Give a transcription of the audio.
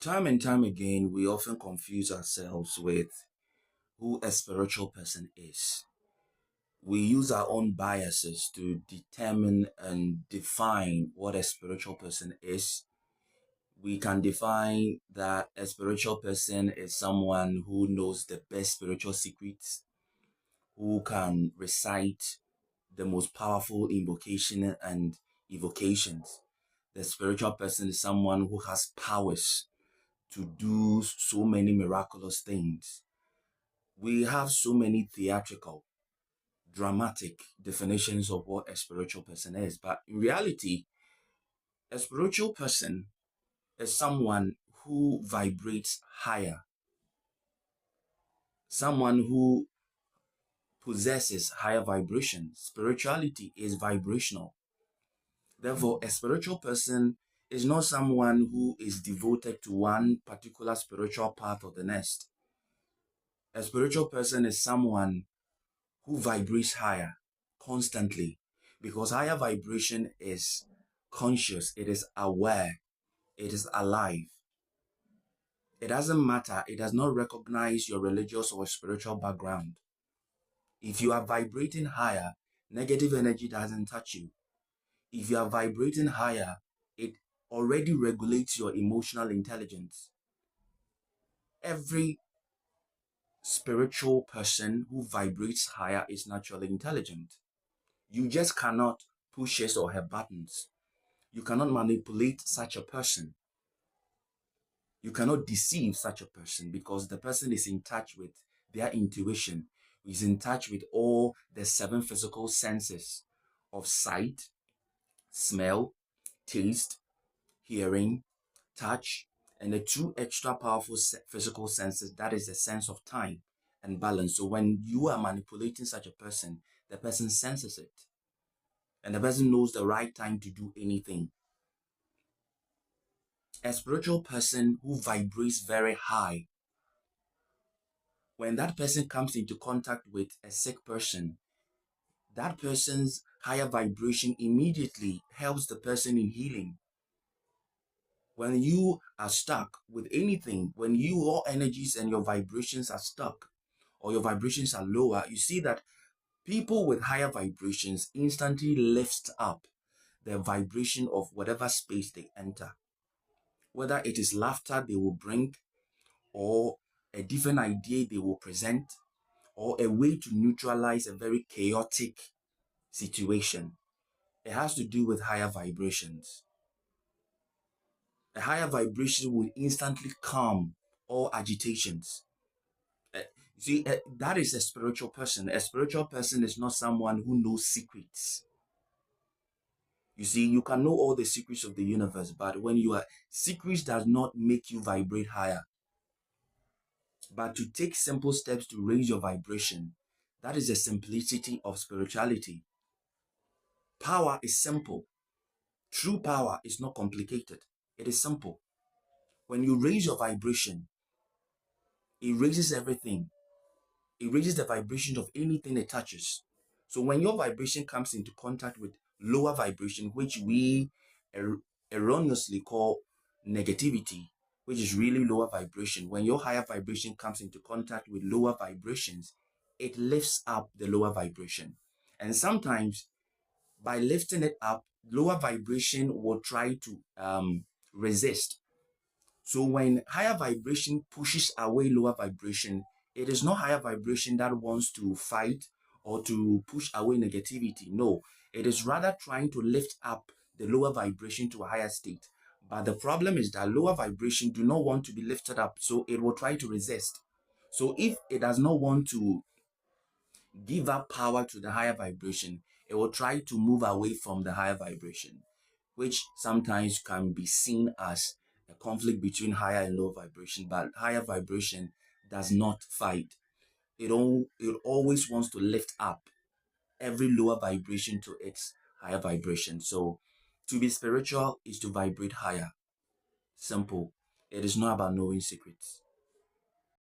Time and time again, we often confuse ourselves with who a spiritual person is. We use our own biases to determine and define what a spiritual person is. We can define that a spiritual person is someone who knows the best spiritual secrets, who can recite the most powerful invocation and evocations. The spiritual person is someone who has powers to do so many miraculous things. We have so many theatrical, dramatic definitions of what a spiritual person is, but in reality, a spiritual person is someone who vibrates higher, someone who possesses higher vibration. Spirituality is vibrational. Therefore, a spiritual person is not someone who is devoted to one particular spiritual path or the next. A spiritual person is someone who vibrates higher constantly, because higher vibration is conscious, it is aware, it is alive. It doesn't matter, it does not recognize your religious or spiritual background. If you are vibrating higher, negative energy doesn't touch you. If you are vibrating higher, it already regulates your emotional intelligence. Every spiritual person who vibrates higher is naturally intelligent. You just cannot push his or her buttons. You cannot manipulate such a person. You cannot deceive such a person because the person is in touch with their intuition, is in touch with all the seven physical senses of sight, smell, taste, hearing, touch, and the two extra powerful physical senses, that is the sense of time and balance. So when you are manipulating such a person, the person senses it. And the person knows the right time to do anything. A spiritual person who vibrates very high, when that person comes into contact with a sick person, that person's higher vibration immediately helps the person in healing. When you are stuck with anything, when your energies and your vibrations are stuck, or your vibrations are lower, you see that people with higher vibrations instantly lift up the vibration of whatever space they enter. Whether it is laughter they will bring, or a different idea they will present, or a way to neutralize a very chaotic situation. It has to do with higher vibrations. A higher vibration will instantly calm all agitations. That is a spiritual person. A spiritual person is not someone who knows secrets. You see, you can know all the secrets of the universe, but when you are, secrets does not make you vibrate higher. But to take simple steps to raise your vibration, that is the simplicity of spirituality. Power is simple. True power is not complicated. It is simple. When you raise your vibration, it raises everything. It raises the vibration of anything it touches. So when your vibration comes into contact with lower vibration, which we erroneously call negativity, which is really lower vibration, when your higher vibration comes into contact with lower vibrations, it lifts up the lower vibration. And sometimes by lifting it up, lower vibration will try to resist. So when higher vibration pushes away lower vibration, it is not higher vibration that wants to fight or to push away negativity. No, it is rather trying to lift up the lower vibration to a higher state. But the problem is that lower vibration do not want to be lifted up, so it will try to resist. So if it does not want to give up power to the higher vibration, it will try to move away from the higher vibration, which sometimes can be seen as a conflict between higher and low vibration. But higher vibration does not fight. It always wants to lift up every lower vibration to its higher vibration. So to be spiritual is to vibrate higher. Simple. It is not about knowing secrets.